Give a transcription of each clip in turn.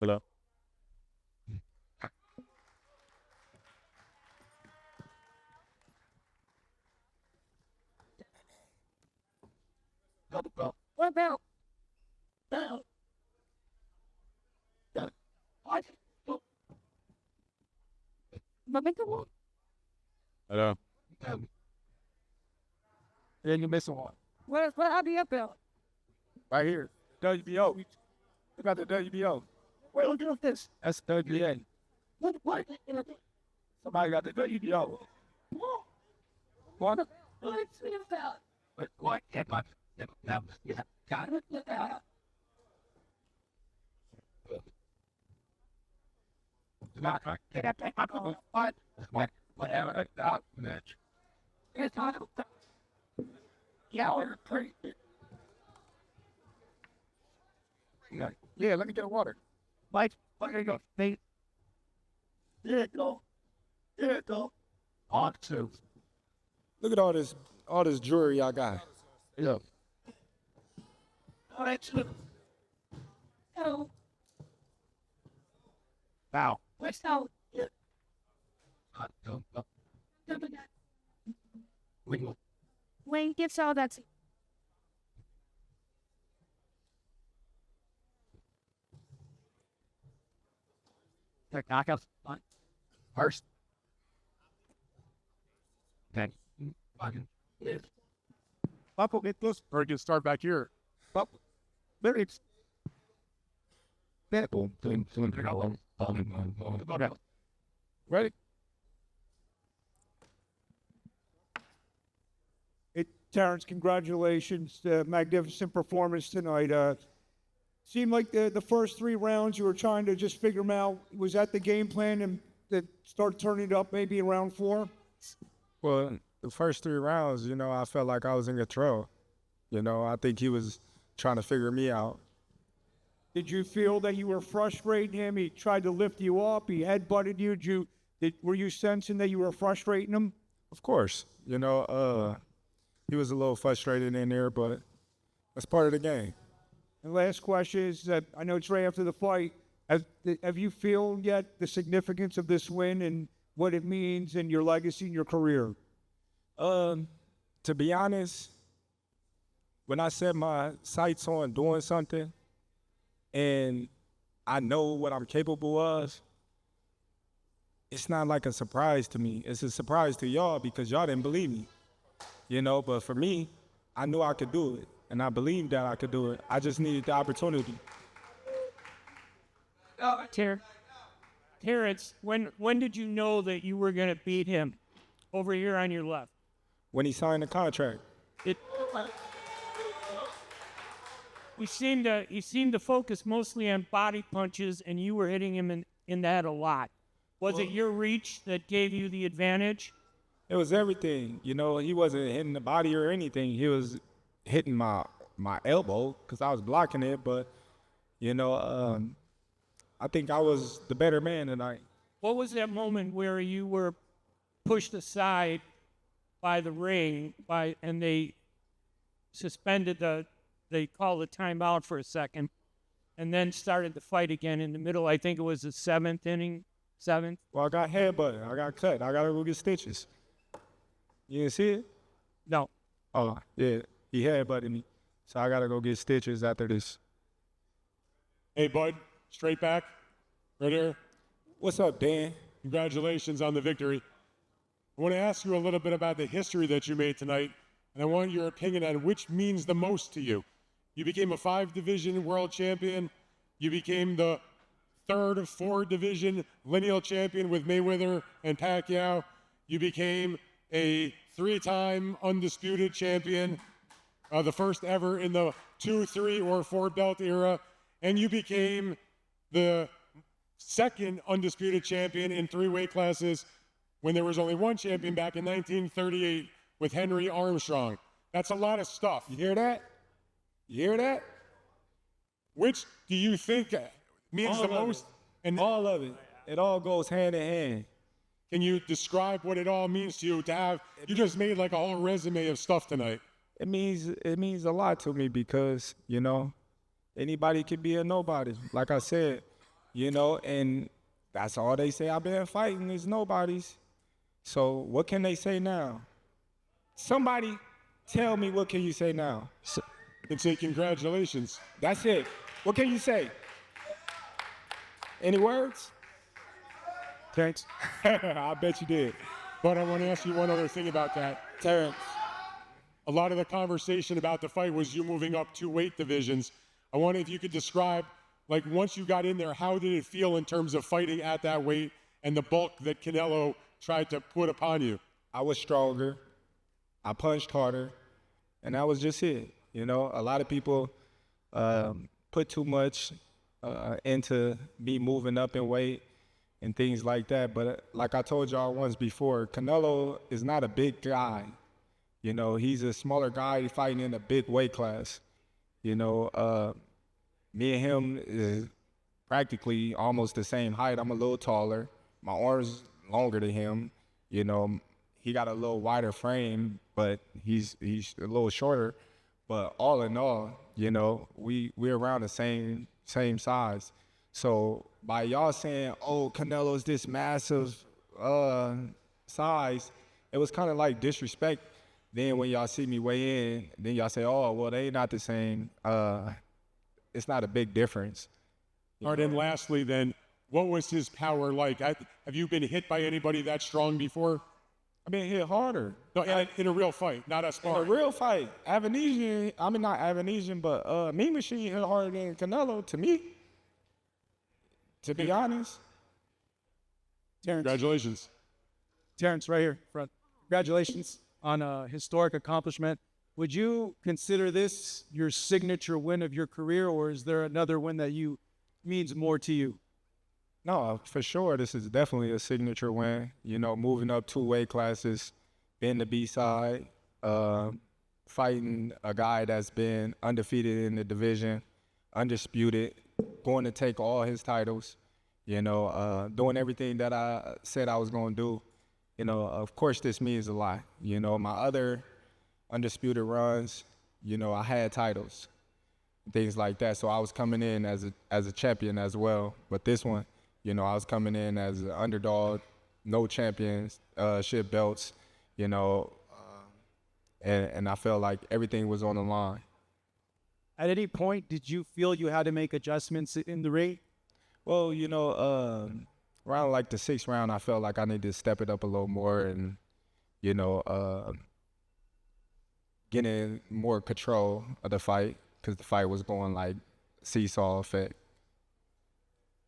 Hello. What about what? What? Hello. Yeah, you missing one. What happened up there? Right here. WBO. We got the WBO. Wait, look at this. That's the WBA. What? Somebody got the WBO. What? Let's see about. What? Yeah, got it. What? Whatever. Match. It's not. Yeah, we're pretty. Yeah, let me get a water. Mike, what are you going to think? There it go. There it go. On to. Look at all this jewelry I got. Yeah. All right, two. Hello. Bow. Where's out? Yeah. Wayne gets all that. Take knockouts. First. Okay. Fucking. Papo, get close. Or you can start back here. Very. Ready? Terence, congratulations. Magnificent performance tonight. Seemed like the first 3 rounds you were trying to just figure them out. Was that the game plan and that start turning it up maybe in round 4? Well, the first 3 rounds, I felt like I was in control. I think he was trying to figure me out. Did you feel that you were frustrating him? He tried to lift you up. He headbutted you. Were you sensing that you were frustrating him? Of course, he was a little frustrated in there, but that's part of the game. And last question is that I know it's right after the fight. Have you feel yet the significance of this win and what it means in your legacy and your career? To be honest, when I set my sights on doing something and I know what I'm capable of, it's not like a surprise to me. It's a surprise to y'all because y'all didn't believe me. But for me, I knew I could do it, and I believed that I could do it. I just needed the opportunity. Terence, when did you know that you were going to beat him? Over here on your left. When he signed the contract. He seemed to focus mostly on body punches, and you were hitting him in that a lot. Was it your reach that gave you the advantage? It was everything. He wasn't hitting the body or anything. He was hitting my elbow because I was blocking it. But, I think I was the better man tonight. What was that moment where you were pushed aside by the ring and they suspended they called a timeout for a second and then started the fight again in the middle? I think it was the 7th inning. 7th? Well, I got headbutted. I got cut. I got to go get stitches. You didn't see it? No. Oh, yeah. He headbutted me. So I got to go get stitches after this. Hey, bud. Straight back. Right here. What's up, Dan? Congratulations on the victory. I want to ask you a little bit about the history that you made tonight, and I want your opinion on which means the most to you. You became a 5-division world champion. You became the 3rd or 4th division lineal champion with Mayweather and Pacquiao. You became a 3-time undisputed champion, the first ever in the 2, 3, or 4 belt era. And you became the 2nd undisputed champion in 3 weight classes when there was only 1 champion back in 1938 with Henry Armstrong. That's a lot of stuff. You hear that? You hear that? Which do you think means All the of most? it. And All of it. It all goes hand in hand. can you describe what it all means to you to have? You just made like a whole resume of stuff tonight. It means a lot to me because, anybody can be a nobody. Like I said, you know, and that's all they say I've been fighting is nobody's. So what can they say now? Somebody tell me, what can you say now? And say congratulations. That's it. What can you say? Any words? Terence. I bet you did. But I want to ask you one other thing about that. Terence. A lot of the conversation about the fight was you moving up 2 weight divisions. I wonder if you could describe, like, once you got in there, how did it feel in terms of fighting at that weight and the bulk that Canelo tried to put upon you? I was stronger. I punched harder. And that was just it. You know, a lot of people put too much into me moving up in weight and things like that. But like I told y'all once before, Canelo is not a big guy. You know, he's a smaller guy fighting in a big weight class. You know, me and him is practically almost the same height. I'm a little taller. My arms longer than him. You know, he got a little wider frame, but he's a little shorter. But all in all, you know, we're around the same size. So by y'all saying, oh, Canelo's this massive size, it was kind of like disrespect. Then when y'all see me weigh in, then y'all say, oh, well, they not the same. It's not a big difference. All right, and lastly then, what was his power like? Have you been hit by anybody that strong before? I've been hit harder. No, in a real fight, not a In spar. a real fight. Avanesian, I mean, not Avanesian, but Mean Machine hit harder than Canelo to me. To be honest. Terence. Congratulations. Terence, right here, front. Congratulations on a historic accomplishment. Would you consider this your signature win of your career, or is there another win that means more to you? No, for sure, this is definitely a signature win. You know, moving up 2 weight classes, being the B-side, fighting a guy that's been undefeated in the division, undisputed, going to take all his titles, you know, doing everything that I said I was going to do. You know, of course, this means a lot. You know, my other undisputed runs, you know, I had titles, things like that. So I was coming in as a champion as well. But this one, you know, I was coming in as an underdog, no championship belts, you know, and I felt like everything was on the line. At any point, did you feel you had to make adjustments in the ring? Well, you know, around like the 6th round, I felt like I needed to step it up a little more and, you know, getting more control of the fight because the fight was going like seesaw effect.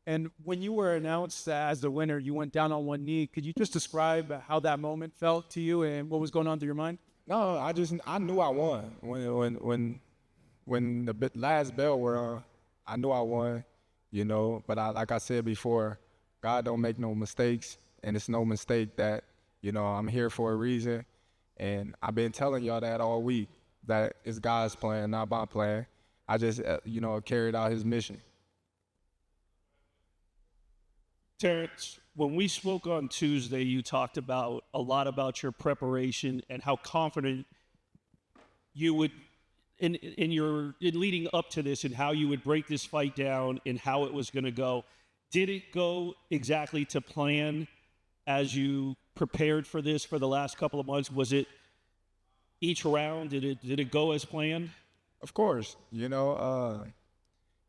And when you were announced as the winner, you went down on one knee. Could you just describe how that moment felt to you and what was going on through your mind? No, I knew I won. When the last bell were on, I knew I won, you know. But like I said before, God don't make no mistakes, and it's no mistake that, you know, I'm here for a reason. And I've been telling y'all that all week, that it's God's plan, not my plan. I just, you know, carried out his mission. Terence, when we spoke on Tuesday, you talked about a lot about your preparation and how confident you would, in leading up to this, and how you would break this fight down and how it was going to go. Did it go exactly to plan as you prepared for this for the last couple of months? Was it each round? Did it go as planned? Of course, you know,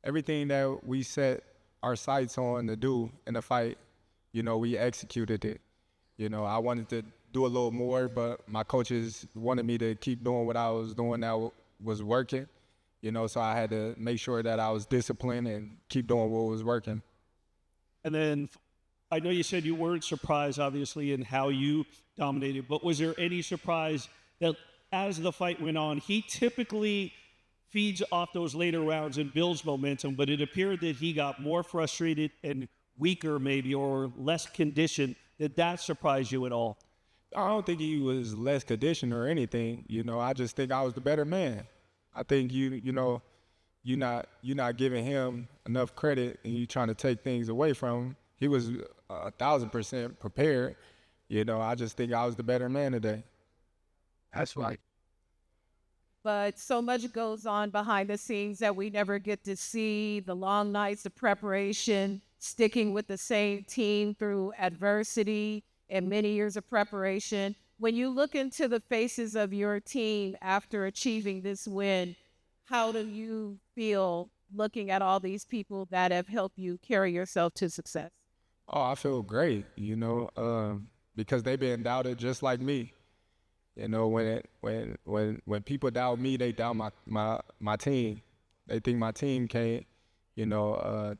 everything that we set our sights on to do in the fight, you know, we executed it. You know, I wanted to do a little more, but my coaches wanted me to keep doing what I was doing that was working, you know, so I had to make sure that I was disciplined and keep doing what was working. And then I know you said you weren't surprised, obviously, in how you dominated, but was there any surprise that as the fight went on, he typically feeds off those later rounds and builds momentum, but it appeared that he got more frustrated and weaker maybe, or less conditioned? Did that surprise you at all? I don't think he was less conditioned or anything. You know, I just think I was the better man. I think you know, you're not giving him enough credit, and you trying to take things away from him. He was 1,000% prepared. You know, I just think I was the better man today. That's right. But so much goes on behind the scenes that we never get to see, the long nights of preparation, sticking with the same team through adversity and many years of preparation. When you look into the faces of your team after achieving this win, how do you feel looking at all these people that have helped you carry yourself to success? Oh, I feel great, because they've been doubted just like me. You know, when people doubt me, they doubt my team. They think my team can't,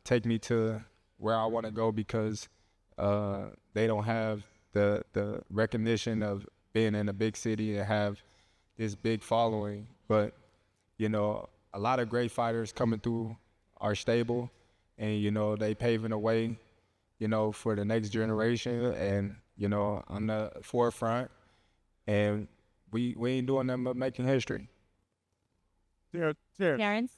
take me to where I want to go because they don't have the recognition of being in a big city and have this big following. But, a lot of great fighters coming through our stable, and, they paving the way, for the next generation. And, on the forefront, and we ain't doing nothing but making history. Terence,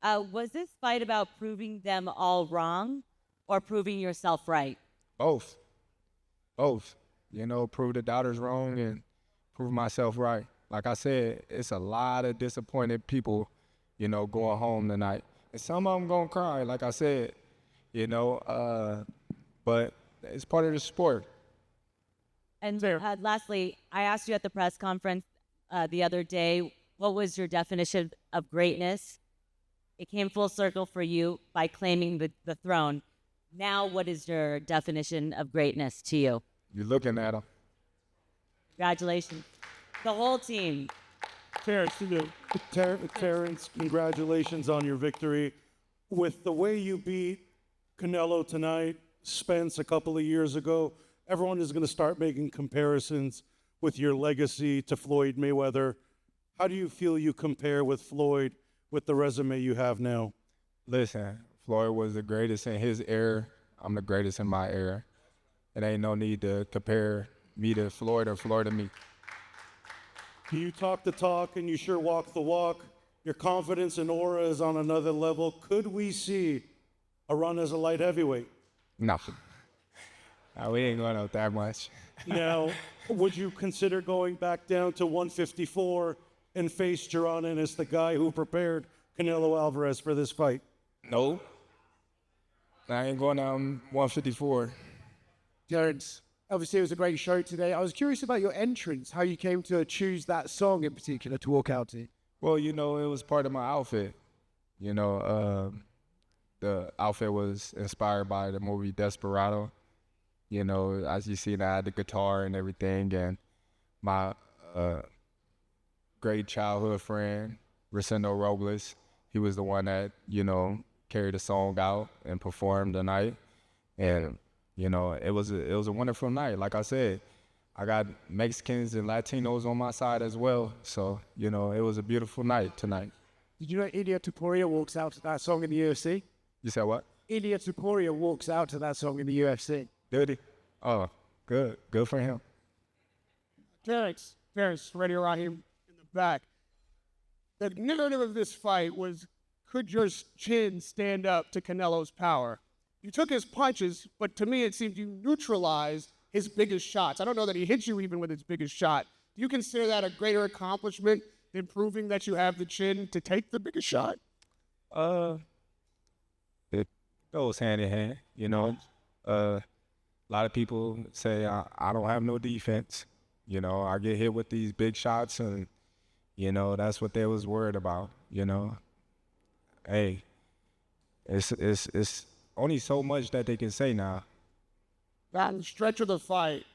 was this fight about proving them all wrong or proving yourself right? Both. Prove the doubters wrong and prove myself right. Like I said, it's a lot of disappointed people, going home tonight. And some of them gonna cry, like I said, but it's part of the sport. And lastly, I asked you at the press conference the other day, what was your definition of greatness? It came full circle for you by claiming the throne. Now, what is your definition of greatness to you? You're looking at them. Congratulations. The whole team. Terence, congratulations on your victory. With the way you beat Canelo tonight, Spence a couple of years ago, everyone is going to start making comparisons with your legacy to Floyd Mayweather. How do you feel you compare with Floyd with the resume you have now? Listen, Floyd was the greatest in his era. I'm the greatest in my era. It ain't no need to compare me to Floyd or Floyd to me. You talk the talk and you sure walk the walk. Your confidence and aura is on another level. Could we see a run as a light heavyweight? No. No, we ain't going out that much. Now, would you consider going back down to 154 and face Jaron Ennis, the guy who prepared Canelo Alvarez for this fight? No. I ain't going down 154. Terence, obviously it was a great show today. I was curious about your entrance, how you came to choose that song in particular to walk out to. Well, it was part of my outfit. The outfit was inspired by the movie Desperado. As you see, I had the guitar and everything, and my great childhood friend, Rosendo Robles, he was the one that, carried the song out and performed the night. And, it was a wonderful night. Like I said, I got Mexicans and Latinos on my side as well. So, it was a beautiful night tonight. Did you know Ilia Topuria walks out to that song in the UFC? You said what? Ilia Topuria walks out to that song in the UFC. Did he? Oh, good. Good for him. Terence, right around here in the back. The narrative of this fight was, could your chin stand up to Canelo's power? You took his punches, but to me it seemed you neutralized his biggest shots. I don't know that he hit you even with his biggest shot. Do you consider that a greater accomplishment than proving that you have the chin to take the biggest shot? It goes hand in hand, A lot of people say I don't have no defense. I get hit with these big shots, and that's what they was worried about. Hey, it's only so much that they can say now. That stretch of the fight,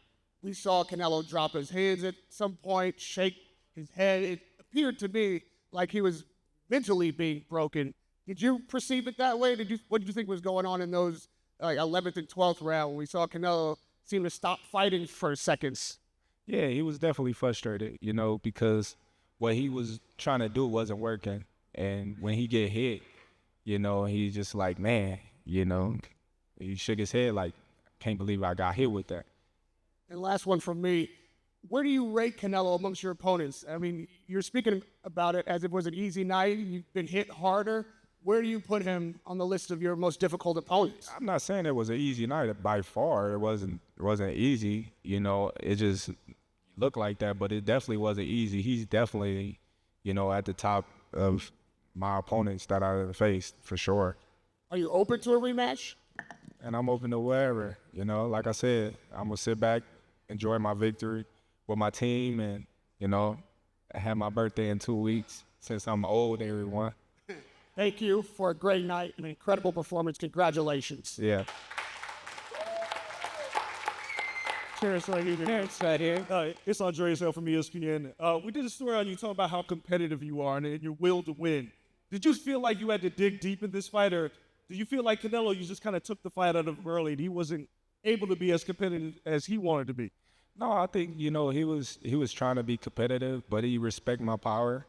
we saw Canelo drop his hands at some point, shake his head. It appeared to me like he was mentally being broken. Did you perceive it that way? What did you think was going on in those 11th and 12th round when we saw Canelo seem to stop fighting for seconds? Yeah, he was definitely frustrated, because what he was trying to do wasn't working. And when he get hit, he's just like, man, he shook his head like, can't believe I got hit with that. And last one from me. Where do you rate Canelo amongst your opponents? I mean, you're speaking about it as if it was an easy night. You've been hit harder. Where do you put him on the list of your most difficult opponents? I'm not saying it was an easy night. By far, it wasn't easy. It just looked like that, but it definitely wasn't easy. He's definitely, at the top of my opponents that I faced, for sure. Are you open to a rematch? and I'm open to wherever. You know, like I said, I'm gonna sit back, enjoy my victory with my team, and you know, I have my birthday in 2 weeks since I'm old, everyone. Thank you for a great night, an incredible performance. Congratulations. Yeah. Terence right here. Terence right here. It's Andreas L. from ESPN. We did a story on you talking about how competitive you are and your will to win. Did you feel like you had to dig deep in this fight, or do you feel like Canelo, you just kind of took the fight out of him early and he wasn't able to be as competitive as he wanted to be? No, I think, you know, he was trying to be competitive, but he respect my power,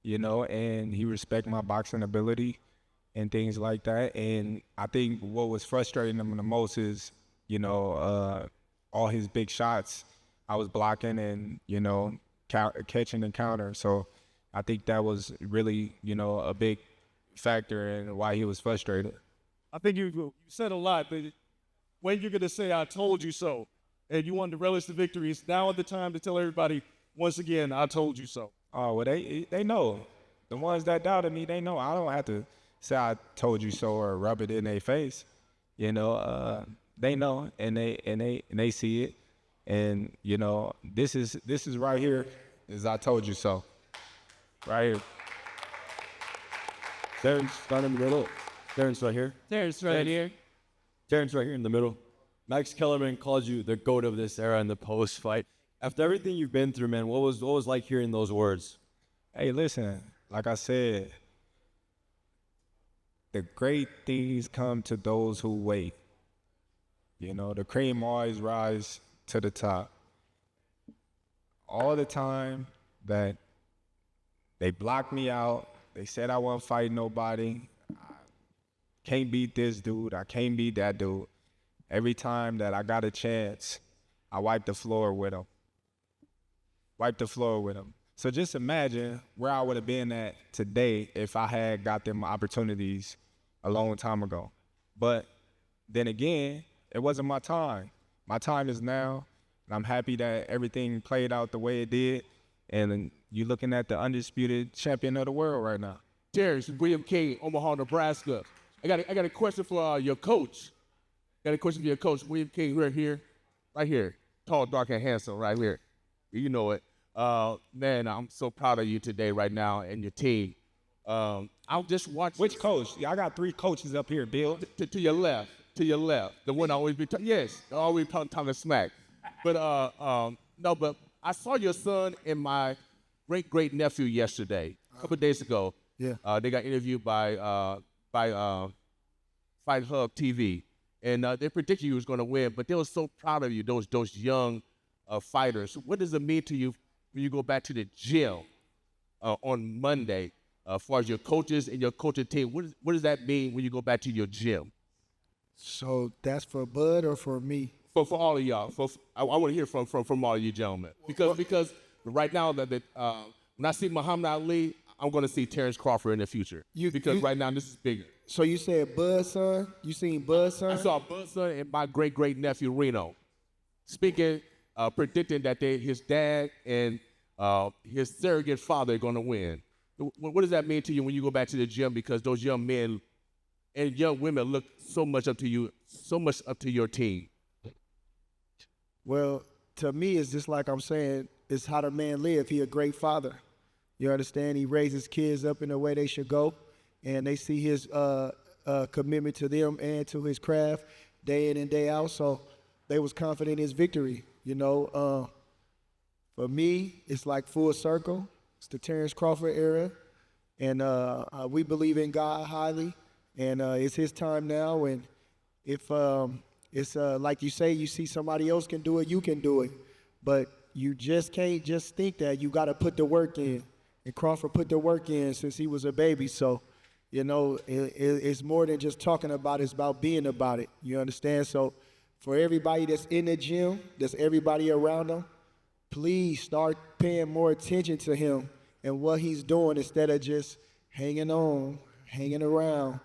you know, and he respect my boxing ability and things like that. And I think what was frustrating him the most is, you know, all his big shots, I was blocking and, you know, catching and counter. So I think that was really, you know, a big factor in why he was frustrated. I think you said a lot, but when you're going to say, I told you so, and you wanted to relish the victories, now is the time to tell everybody, once again, I told you so. Oh, well, they know. The ones that doubted me, they know. I don't have to say I told you so or rub it in their face. You know, they know and they see it. And, you know, this is right here is I told you so. Right here. Terence, down in the middle. Terence right here. Terence right here. Terence right here in the middle. Max Kellerman calls you the GOAT of this era in the post-fight. After everything you've been through, man, what was like hearing those words? Hey, listen, like I said, the great things come to those who wait. You know, the cream always rise to the top. All the time that they blocked me out, they said I wasn't fighting nobody. I can't beat this dude. I can't beat that dude. Every time that I got a chance, I wiped the floor with him. So just imagine where I would have been at today if I had got them opportunities a long time ago. But then again, it wasn't my time. My time is now, and I'm happy that everything played out the way it did. And you're looking at the undisputed champion of the world right now. Terence, William King, Omaha, Nebraska. I got a question for your coach. William King, right here. Tall, dark, and handsome, right here. You know it. Man, I'm so proud of you today, right now, and your team. I'll just watch. Which coach? I got 3 coaches up here, Bill. To your left. The one always be always talking smack. But no, but I saw your son and my great nephew yesterday, a couple of days ago. Yeah. They got interviewed by Fight Hub TV. And they predicted you was going to win, but they were so proud of you, those young fighters. What does it mean to you when you go back to the gym on Monday, as far as your coaches and your coaching team? What does that mean when you go back to your gym? So that's for Bud or for me? For all of y'all. I want to hear from all of you gentlemen. Because right now, when I see Muhammad Ali, I'm going to see Terence Crawford in the future. Because right now, this is bigger. So you said Bud's son? You seen Bud's son? I saw Bud's son and my great-nephew Reno speaking, predicting that his dad and his surrogate father are going to win. What does that mean to you when you go back to the gym? Because those young men and young women look so much up to you, so much up to your team. Well, to me, it's just like I'm saying, it's how the man live. He a great father. You understand? He raises kids up in the way they should go. And they see his commitment to them and to his craft day in and day out. So they was confident in his victory. You know, for me, it's like full circle. It's the Terence Crawford era. And we believe in God highly. And it's his time now. And if it's like you say, you see somebody else can do it, you can do it. But you just can't just think that. You got to put the work in. And Crawford put the work in since he was a baby. So, you know, it's more than just talking about it. It's about being about it. You understand? So for everybody that's in the gym, that's everybody around him, please start paying more attention to him and what he's doing instead of just hanging on, hanging around.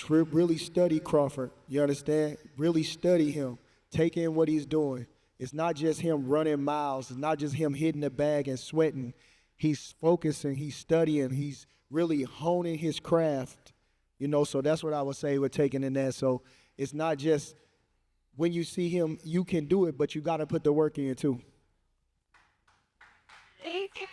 Really study Crawford. You understand? Really study him. Take in what he's doing. It's not just him running miles. It's not just him hitting the bag and sweating. He's focusing. He's studying. He's really honing his craft. You know, so that's what I would say we're taking in that. So it's not just when you see him, you can do it, but you got to put the work in too. Thank you.